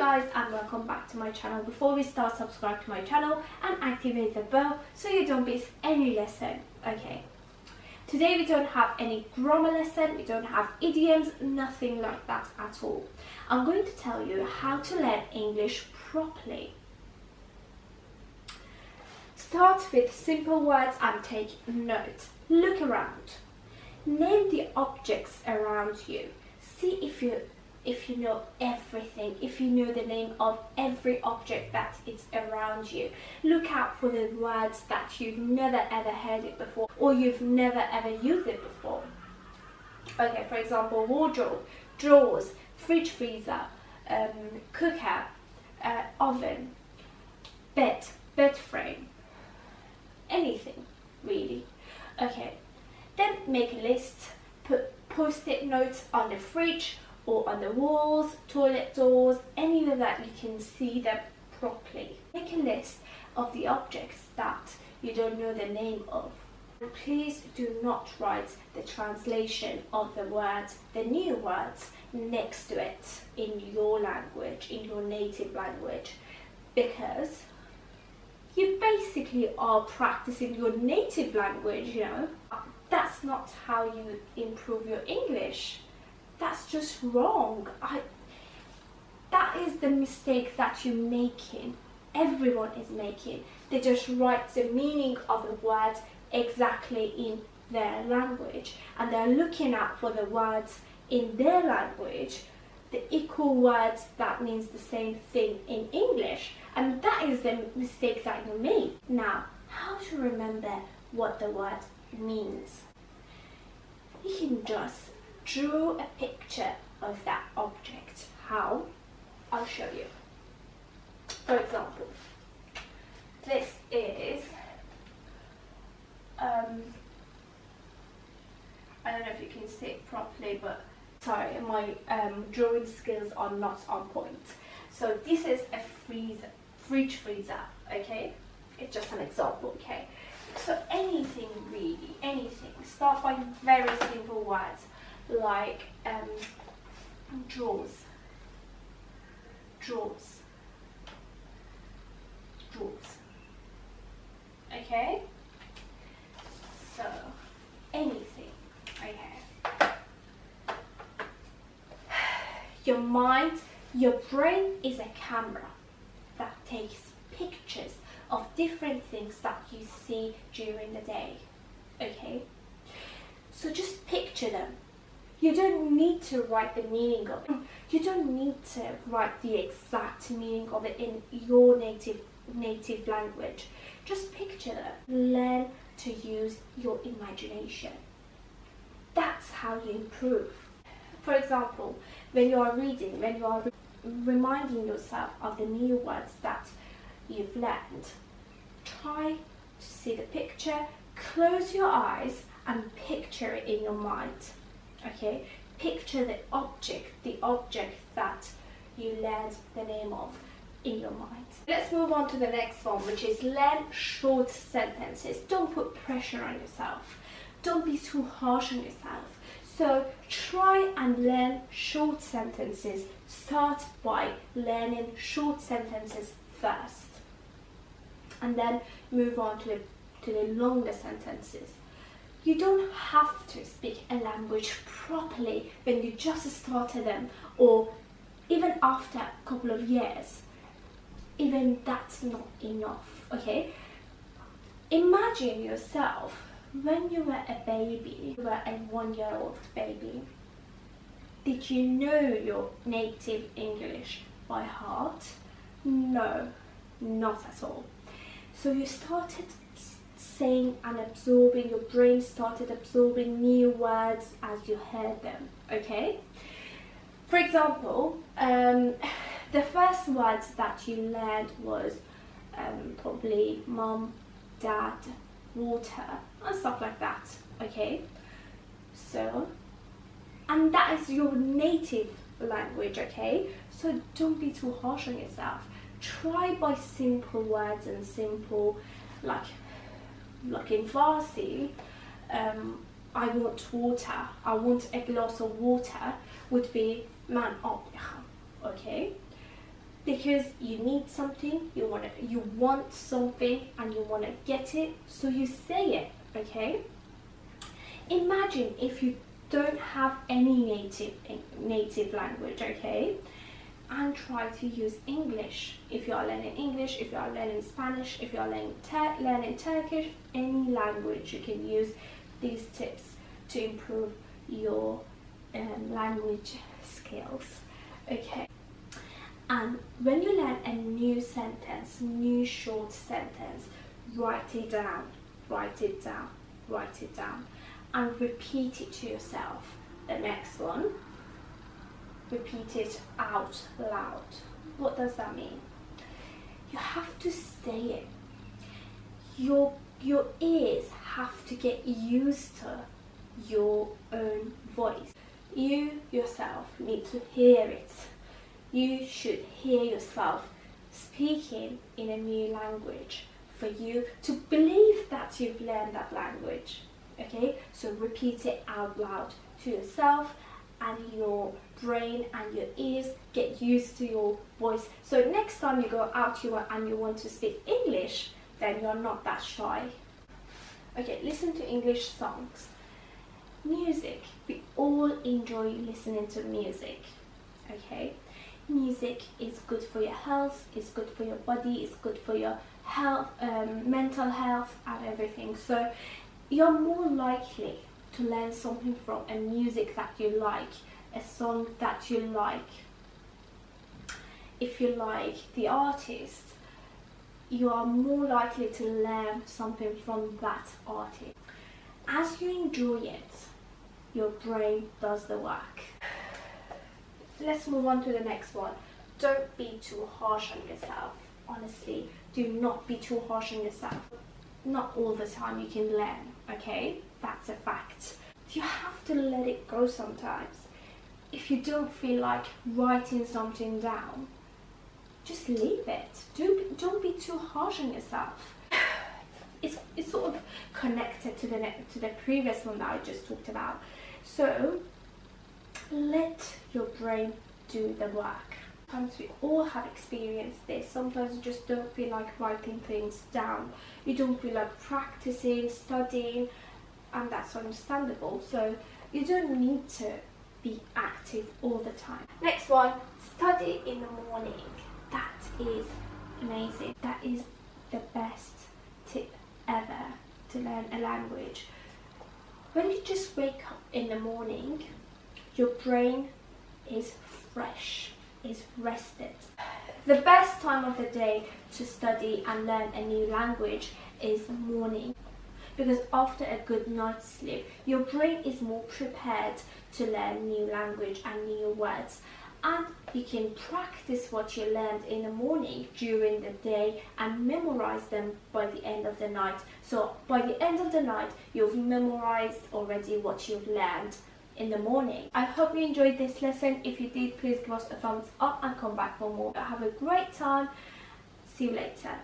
guys, and welcome back to my channel. Before we start, subscribe to my channel and activate the bell so you don't miss any lesson. Okay, today we don't have any grammar lesson, we don't have idioms, nothing like that at all. I'm going to tell you how to learn English properly. Start with simple words and take notes. Look around. Name the objects around you. See if you know everything, if you know the name of every object that is around you. Look out for the words that you've never ever heard it before or you've never ever used it before. Okay, for example, wardrobe, drawers, fridge, freezer, cooker, oven, bed frame, anything really. Okay, then make a list, put post-it notes on the fridge or on the walls, toilet doors, anywhere that you can see them properly. Make a list of the objects that you don't know the name of. And please do not write the translation of the words, the new words, next to it in your language, in your native language, because you basically are practicing your native language, you know. That's not how you improve your English. That's just wrong. That is the mistake that you're making. Everyone is making. They just write the meaning of the words exactly in their language, and they're looking out for the words in their language, the equal words that means the same thing in English, and that is the mistake that you made. Now, how to remember what the word means? You can just draw a picture of that object. How? I'll show you. For example, this is I don't know if you can see it properly, but sorry, my drawing skills are not on point. So this is a fridge freezer, okay? It's just an example, okay? So anything really, anything. Start by very simple words like drawers, okay? So anything, okay? Your mind, your brain is a camera that takes pictures of different things that you see during the day, okay? So just picture them. You don't need to write the meaning of it. You don't need to write the exact meaning of it in your native language. Just picture them. Learn to use your imagination. That's how you improve. For example, when you are reading, when you are reminding yourself of the new words that you've learned, try to see the picture, close your eyes and picture it in your mind, okay? Picture the object that you learned the name of in your mind. Let's move on to the next one, which is learn short sentences. Don't put pressure on yourself. Don't be too harsh on yourself. So try and learn short sentences. Start by learning short sentences first, and then move on to the longer sentences. You don't have to speak a language properly when you just started them, or even after a couple of years. Even that's not enough, okay? Imagine yourself when you were a baby, you were a 1-year-old baby. Did you know your native English by heart? No, not at all. So you started saying and absorbing, your brain started absorbing new words as you heard them, okay? For example, the first words that you learned was probably mom, dad, water, and stuff like that, okay? So, and that is your native language, okay? So don't be too harsh on yourself. Try by simple words and simple, like in Farsi, I want water, I want a glass of water would be man ab, okay? because you need something, you want something and you want to get it, so you say it, okay? Imagine if you don't have any native language, okay? And try to use English. If you are learning English, if you are learning Spanish, if you are learning Turkish, any language, you can use these tips to improve your language skills, okay? And when you learn a new sentence, new short sentence, write it down, write it down, write it down, and repeat it to yourself. The next one, repeat it out loud. What does that mean? You have to say it. Your ears have to get used to your own voice. You yourself need to hear it. You should hear yourself speaking in a new language for you to believe that you've learned that language. Okay, so repeat it out loud to yourself, and your brain and your ears get used to your voice. So next time you go out and you want to speak English, then you're not that shy. Okay, listen to English songs. Music. We all enjoy listening to music. Okay, music is good for your health, it's good for your body, it's good for your health, mental health and everything. So you're more likely to learn something from a music that you like, a song that you like. If you like the artist, you are more likely to learn something from that artist. As you enjoy it, your brain does the work. Let's move on to the next one. Don't be too harsh on yourself. Honestly, do not be too harsh on yourself. Not all the time you can learn, okay? That's a fact. You have to let it go sometimes. If you don't feel like writing something down, just leave it. Don't be too harsh on yourself. It's sort of connected to the previous one that I just talked about. So let your brain do the work. Sometimes we all have experienced this. Sometimes you just don't feel like writing things down. You don't feel like practicing, studying, and that's understandable. So you don't need to be active all the time. Next one, study in the morning. That is amazing. That is the best tip ever to learn a language. When you just wake up in the morning, your brain is fresh, is rested. The best time of the day to study and learn a new language is morning, because after a good night's sleep, your brain is more prepared to learn new language and new words, and you can practice what you learned in the morning during the day and memorize them by the end of the night. So by the end of the night, you've memorized already what you've learned in the morning. I hope you enjoyed this lesson. If you did, please give us a thumbs up and come back for more. Have a great time. See you later.